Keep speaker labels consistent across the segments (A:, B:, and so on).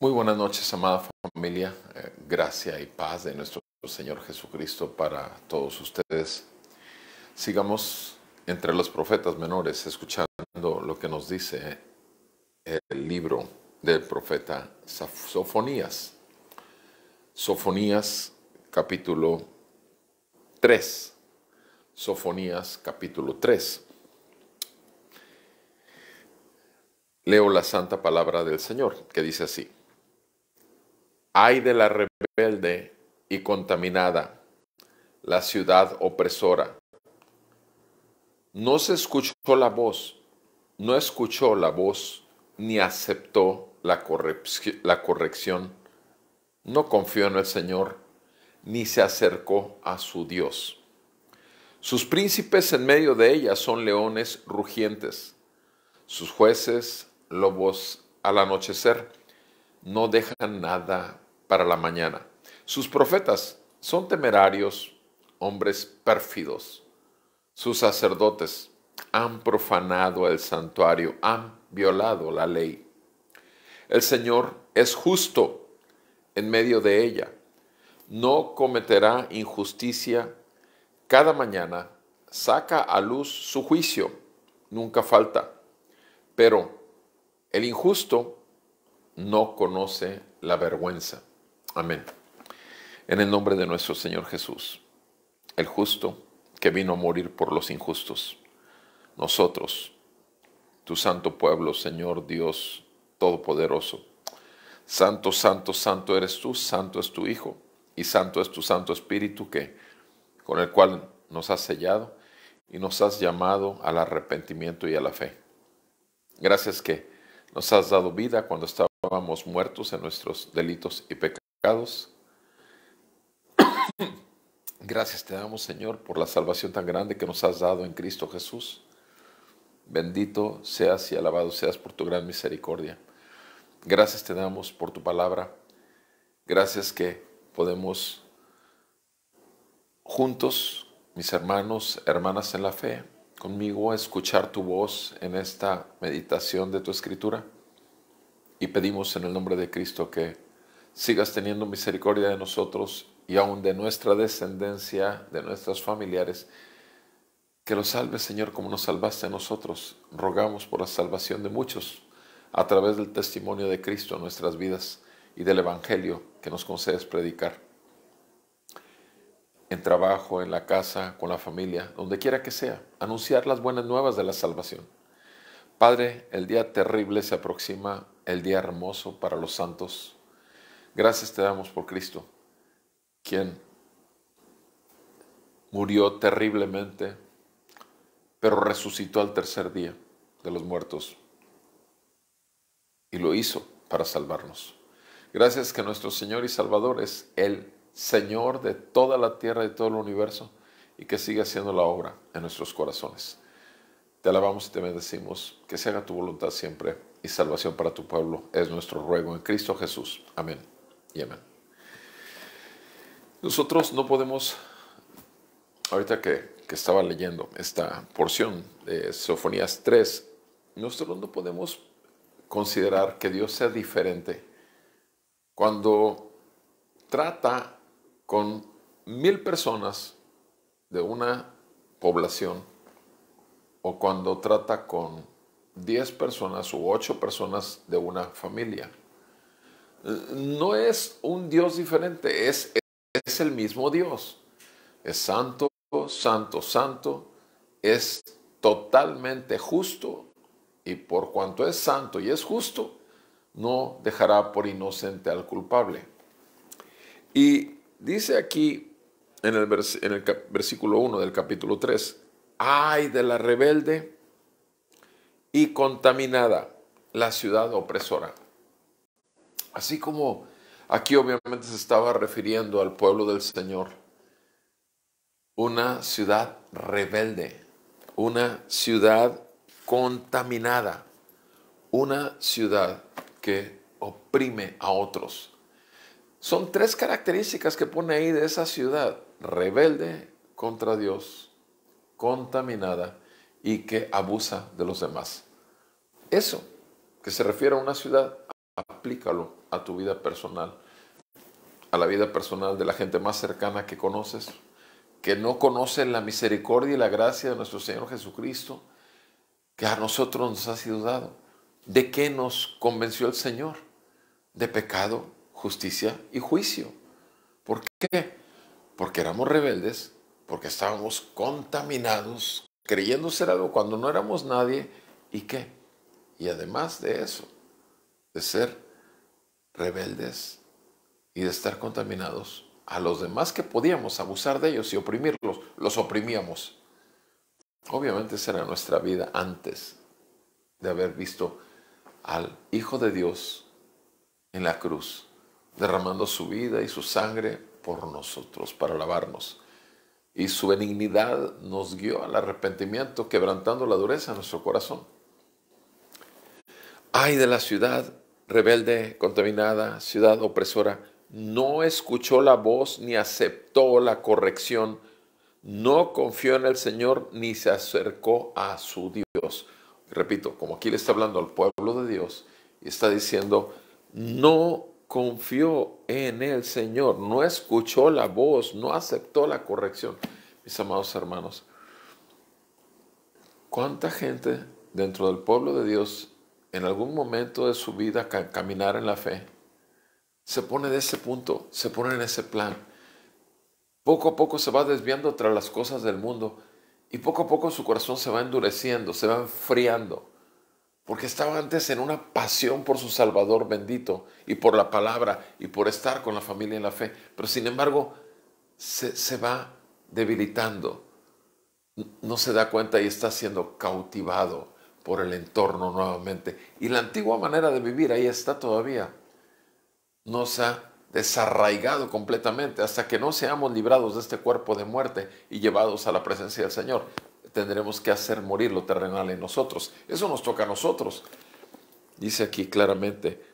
A: Muy buenas noches, amada familia. Gracia y paz de nuestro Señor Jesucristo para todos ustedes. Sigamos entre los profetas menores escuchando lo que nos dice el libro del profeta Sofonías. Sofonías capítulo 3. Sofonías capítulo 3. Leo la santa palabra del Señor, que dice así: Ay de la rebelde y contaminada, la ciudad opresora. No se escuchó la voz, no escuchó la voz, ni aceptó la corrección. No confió en el Señor, ni se acercó a su Dios. Sus príncipes en medio de ella son leones rugientes. Sus jueces, lobos al anochecer, no dejan nada para la mañana. Sus profetas son temerarios, hombres pérfidos. Sus sacerdotes han profanado el santuario, han violado la ley. El Señor es justo en medio de ella. No cometerá injusticia. Cada mañana saca a luz su juicio, nunca falta. Pero el injusto no conoce la vergüenza. Amén. En el nombre de nuestro Señor Jesús, el justo que vino a morir por los injustos. Nosotros, tu santo pueblo, Señor Dios Todopoderoso. Santo, santo, santo eres tú, santo es tu Hijo, y santo es tu Santo Espíritu con el cual nos has sellado y nos has llamado al arrepentimiento y a la fe. Gracias que nos has dado vida cuando estábamos muertos en nuestros delitos y pecados. Gracias te damos, Señor, por la salvación tan grande que nos has dado en Cristo Jesús. Bendito seas y alabado seas por tu gran misericordia. Gracias te damos por tu palabra. Gracias que podemos juntos, mis hermanos, hermanas en la fe, conmigo escuchar tu voz en esta meditación de tu escritura. Y pedimos en el nombre de Cristo que sigas teniendo misericordia de nosotros y aún de nuestra descendencia, de nuestros familiares. Que los salves, Señor, como nos salvaste a nosotros. Rogamos por la salvación de muchos a través del testimonio de Cristo en nuestras vidas y del Evangelio que nos concedes predicar. En trabajo, en la casa, con la familia, donde quiera que sea, anunciar las buenas nuevas de la salvación. Padre, el día terrible se aproxima, el día hermoso para los santos. Gracias te damos por Cristo, quien murió terriblemente, pero resucitó al tercer día de los muertos y lo hizo para salvarnos. Gracias que nuestro Señor y Salvador es el Señor de toda la tierra y de todo el universo y que sigue haciendo la obra en nuestros corazones. Te alabamos y te bendecimos, que se haga tu voluntad siempre y salvación para tu pueblo es nuestro ruego en Cristo Jesús. Amén y amén. Nosotros no podemos, ahorita que estaba leyendo esta porción de Sofonías 3, nosotros no podemos considerar que Dios sea diferente cuando trata con 1000 personas de una población o cuando trata con 10 personas u 8 personas de una familia. No es un Dios diferente, es el mismo Dios. Es santo, santo, santo, es totalmente justo y por cuanto es santo y es justo, no dejará por inocente al culpable. Y dice aquí en el versículo 1 del capítulo 3, ay de la rebelde y contaminada, la ciudad opresora. Así como aquí obviamente se estaba refiriendo al pueblo del Señor, una ciudad rebelde, una ciudad contaminada, una ciudad que oprime a otros. Son 3 características que pone ahí de esa ciudad: rebelde contra Dios, contaminada y que abusa de los demás. Eso, que se refiere a una ciudad, aplícalo a tu vida personal, a la vida personal de la gente más cercana que conoces, que no conoce la misericordia y la gracia de nuestro Señor Jesucristo, que a nosotros nos ha sido dado. ¿De qué nos convenció el Señor? De pecado, justicia y juicio. ¿Por qué? Porque éramos rebeldes, porque estábamos contaminados, creyendo ser algo cuando no éramos nadie. ¿Y qué? Y además de eso, de ser rebeldes y de estar contaminados, a los demás que podíamos abusar de ellos y oprimirlos, los oprimíamos. Obviamente esa era nuestra vida antes de haber visto al Hijo de Dios en la cruz, derramando su vida y su sangre por nosotros, para lavarnos. Y su benignidad nos guió al arrepentimiento, quebrantando la dureza de nuestro corazón. Ay de la ciudad rebelde, contaminada, ciudad opresora, no escuchó la voz ni aceptó la corrección, no confió en el Señor ni se acercó a su Dios. Repito, como aquí le está hablando al pueblo de Dios, y está diciendo, no confió en el Señor, no escuchó la voz, no aceptó la corrección. Mis amados hermanos, ¿cuánta gente dentro del pueblo de Dios en algún momento de su vida caminar en la fe se pone de ese punto, se pone en ese plan? Poco a poco se va desviando tras las cosas del mundo y poco a poco su corazón se va endureciendo, se va enfriando, porque estaba antes en una pasión por su Salvador bendito y por la palabra y por estar con la familia en la fe, pero sin embargo se va debilitando, no se da cuenta y está siendo cautivado por el entorno nuevamente. Y la antigua manera de vivir ahí está todavía. Nos ha desarraigado completamente hasta que no seamos librados de este cuerpo de muerte y llevados a la presencia del Señor. Tendremos que hacer morir lo terrenal en nosotros. Eso nos toca a nosotros. Dice aquí claramente,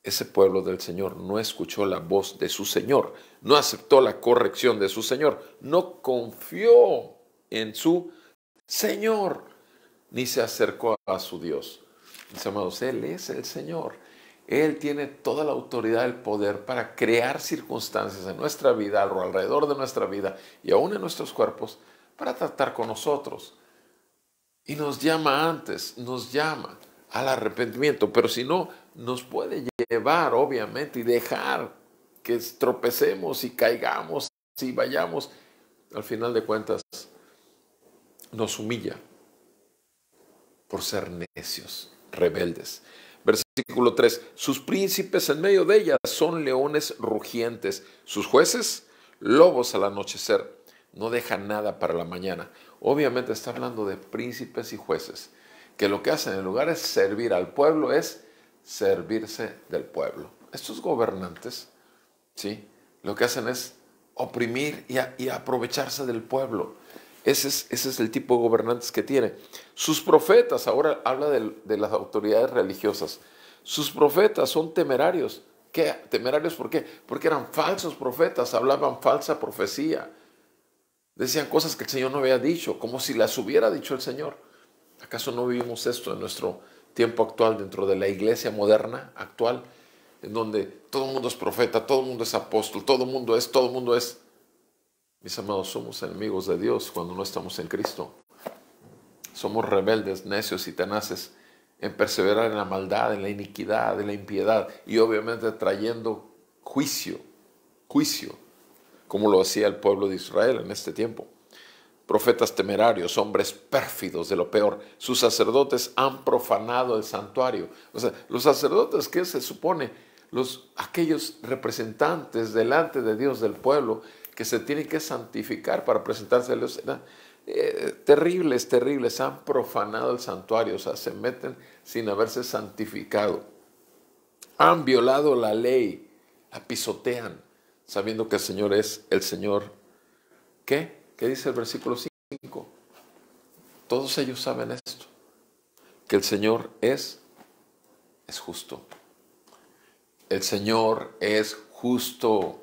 A: ese pueblo del Señor no escuchó la voz de su Señor, no aceptó la corrección de su Señor, no confió en su Señor, ni se acercó a su Dios. Mis amados, Él es el Señor. Él tiene toda la autoridad, el poder para crear circunstancias en nuestra vida, alrededor de nuestra vida y aún en nuestros cuerpos, para tratar con nosotros. Y nos llama antes, nos llama al arrepentimiento, pero si no, nos puede llevar, obviamente, y dejar que tropecemos y caigamos y vayamos. Al final de cuentas, nos humilla por ser necios, rebeldes. Versículo 3, sus príncipes en medio de ellas son leones rugientes, sus jueces lobos al anochecer, no dejan nada para la mañana. Obviamente está hablando de príncipes y jueces, que lo que hacen en lugar de servir al pueblo es servirse del pueblo. Estos gobernantes, ¿sí?, lo que hacen es oprimir y aprovecharse del pueblo. Ese es el tipo de gobernantes que tiene. Sus profetas, ahora habla de las autoridades religiosas. Sus profetas son temerarios. ¿Qué? ¿Temerarios por qué? Porque eran falsos profetas, hablaban falsa profecía. Decían cosas que el Señor no había dicho, como si las hubiera dicho el Señor. ¿Acaso no vivimos esto en nuestro tiempo actual, dentro de la iglesia moderna actual, en donde todo el mundo es profeta, todo el mundo es apóstol, todo el mundo es... Mis amados, somos enemigos de Dios cuando no estamos en Cristo. Somos rebeldes, necios y tenaces en perseverar en la maldad, en la iniquidad, en la impiedad y obviamente trayendo juicio, como lo hacía el pueblo de Israel en este tiempo. Profetas temerarios, hombres pérfidos de lo peor. Sus sacerdotes han profanado el santuario. O sea, los sacerdotes, ¿qué se supone? Aquellos representantes delante de Dios del pueblo que se tienen que santificar para presentarse a Dios. Terribles, han profanado el santuario, o sea, se meten sin haberse santificado. Han violado la ley, la pisotean, sabiendo que el Señor es el Señor. ¿Qué? ¿Qué dice el versículo 5? Todos ellos saben esto, que el Señor es justo. El Señor es justo.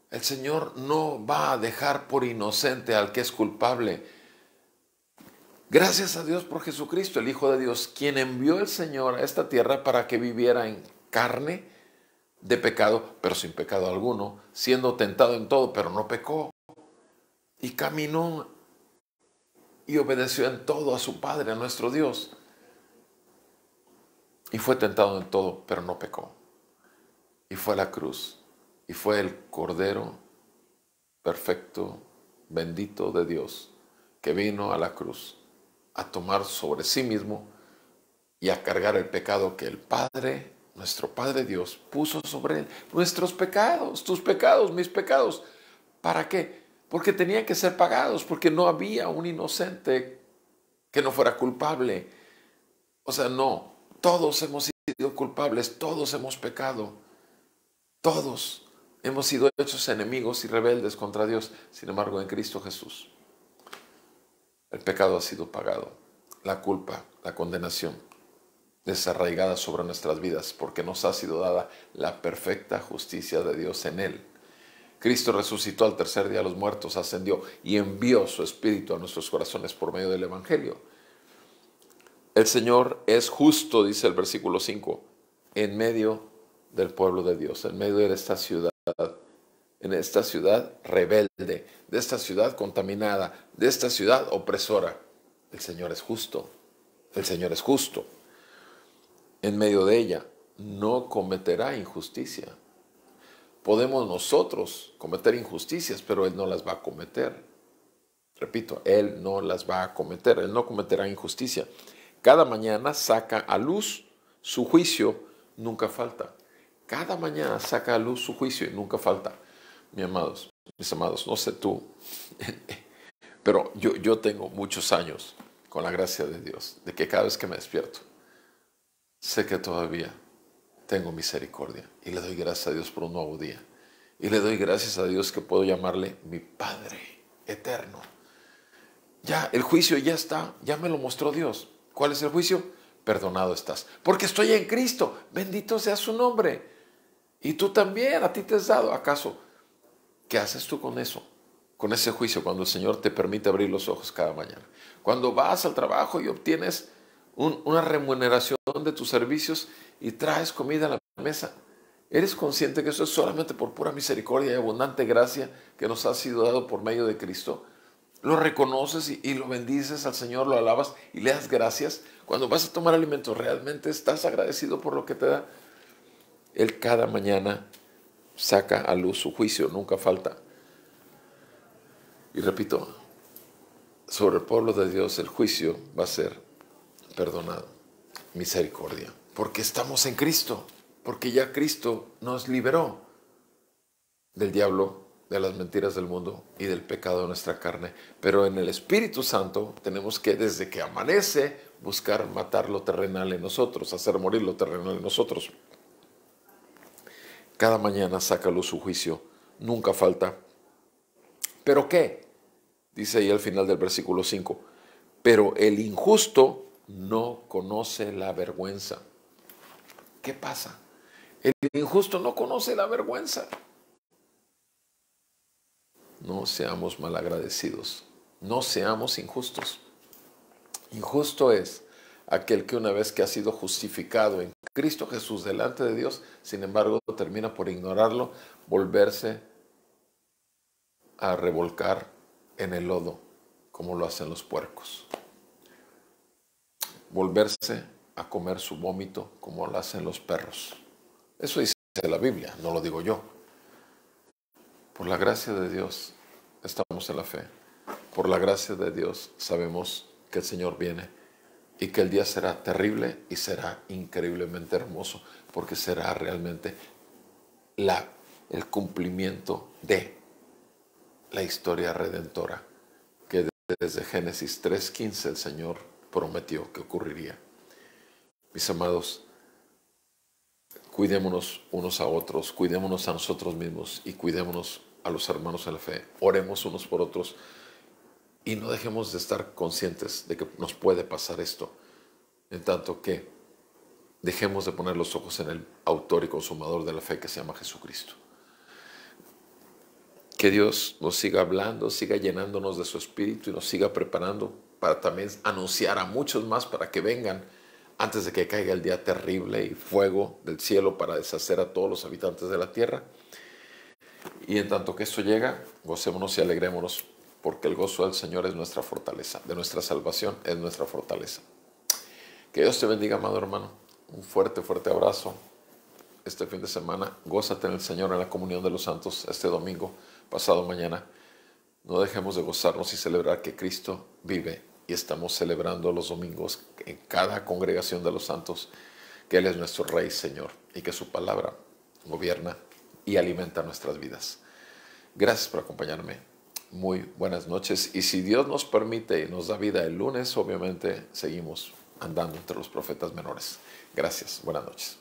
A: El Señor no va a dejar por inocente al que es culpable. Gracias a Dios por Jesucristo, el Hijo de Dios, quien envió el Señor a esta tierra para que viviera en carne, de pecado, pero sin pecado alguno, siendo tentado en todo, pero no pecó. Y caminó y obedeció en todo a su Padre, a nuestro Dios. Y fue tentado en todo, pero no pecó. Y fue a la cruz. Y fue el Cordero perfecto, bendito de Dios, que vino a la cruz a tomar sobre sí mismo y a cargar el pecado que el Padre, nuestro Padre Dios, puso sobre él. Nuestros pecados, tus pecados, mis pecados. ¿Para qué? Porque tenían que ser pagados, porque no había un inocente que no fuera culpable. O sea, no, todos hemos sido culpables, todos hemos pecado, todos hemos sido hechos enemigos y rebeldes contra Dios. Sin embargo, en Cristo Jesús, el pecado ha sido pagado, la culpa, la condenación, desarraigada sobre nuestras vidas, porque nos ha sido dada la perfecta justicia de Dios en Él. Cristo resucitó al tercer día a los muertos, ascendió y envió su Espíritu a nuestros corazones por medio del Evangelio. El Señor es justo, dice el versículo 5, en medio del pueblo de Dios, en medio de esta ciudad, en esta ciudad rebelde, de esta ciudad contaminada, de esta ciudad opresora. El Señor es justo, el Señor es justo. En medio de ella no cometerá injusticia. Podemos nosotros cometer injusticias, pero Él no las va a cometer. Repito, Él no las va a cometer, Él no cometerá injusticia. Cada mañana saca a luz su juicio, nunca falta. Cada mañana saca a luz su juicio y nunca falta. Mis amados, no sé tú, pero yo tengo muchos años, con la gracia de Dios, de que cada vez que me despierto, sé que todavía tengo misericordia y le doy gracias a Dios por un nuevo día. Y le doy gracias a Dios que puedo llamarle mi Padre eterno. Ya, el juicio ya está, ya me lo mostró Dios. ¿Cuál es el juicio? Perdonado estás, porque estoy en Cristo, bendito sea su nombre. Y tú también, a ti te has dado. ¿Acaso qué haces tú con eso? Con ese juicio, cuando el Señor te permite abrir los ojos cada mañana. Cuando vas al trabajo y obtienes una remuneración de tus servicios y traes comida a la mesa. ¿Eres consciente que eso es solamente por pura misericordia y abundante gracia que nos ha sido dado por medio de Cristo? Lo reconoces y lo bendices al Señor, lo alabas y le das gracias. Cuando vas a tomar alimento, ¿realmente estás agradecido por lo que te da? Él cada mañana saca a luz su juicio, nunca falta. Y repito, sobre el pueblo de Dios el juicio va a ser perdonado, misericordia, porque estamos en Cristo, porque ya Cristo nos liberó del diablo, de las mentiras del mundo y del pecado de nuestra carne. Pero en el Espíritu Santo tenemos que, desde que amanece, buscar matar lo terrenal en nosotros, hacer morir lo terrenal en nosotros. Cada mañana saca a luz su juicio, nunca falta. ¿Pero qué? Dice ahí al final del versículo 5, pero el injusto no conoce la vergüenza. ¿Qué pasa? El injusto no conoce la vergüenza. No seamos malagradecidos, no seamos injustos. Injusto es aquel que una vez que ha sido justificado en Cristo Jesús delante de Dios, sin embargo termina por ignorarlo, volverse a revolcar en el lodo, como lo hacen los puercos. Volverse a comer su vómito, como lo hacen los perros. Eso dice la Biblia, no lo digo yo. Por la gracia de Dios estamos en la fe. Por la gracia de Dios sabemos que el Señor viene y que el día será terrible y será increíblemente hermoso, porque será realmente el cumplimiento de la historia redentora que desde Génesis 3:15 el Señor prometió que ocurriría. Mis amados, cuidémonos unos a otros, cuidémonos a nosotros mismos y cuidémonos a los hermanos en la fe. Oremos unos por otros y no dejemos de estar conscientes de que nos puede pasar esto, en tanto que dejemos de poner los ojos en el autor y consumador de la fe que se llama Jesucristo. Que Dios nos siga hablando, siga llenándonos de su Espíritu y nos siga preparando para también anunciar a muchos más para que vengan antes de que caiga el día terrible y fuego del cielo para deshacer a todos los habitantes de la tierra. Y en tanto que esto llega, gocémonos y alegrémonos, porque el gozo del Señor es nuestra fortaleza, de nuestra salvación es nuestra fortaleza. Que Dios te bendiga, amado hermano. Un fuerte, fuerte abrazo. Este fin de semana, gózate en el Señor en la comunión de los santos este domingo, pasado mañana. No dejemos de gozarnos y celebrar que Cristo vive, y estamos celebrando los domingos en cada congregación de los santos que Él es nuestro Rey, Señor, y que su palabra gobierna y alimenta nuestras vidas. Gracias por acompañarme. Muy buenas noches, y si Dios nos permite y nos da vida el lunes, obviamente seguimos andando entre los profetas menores. Gracias, buenas noches.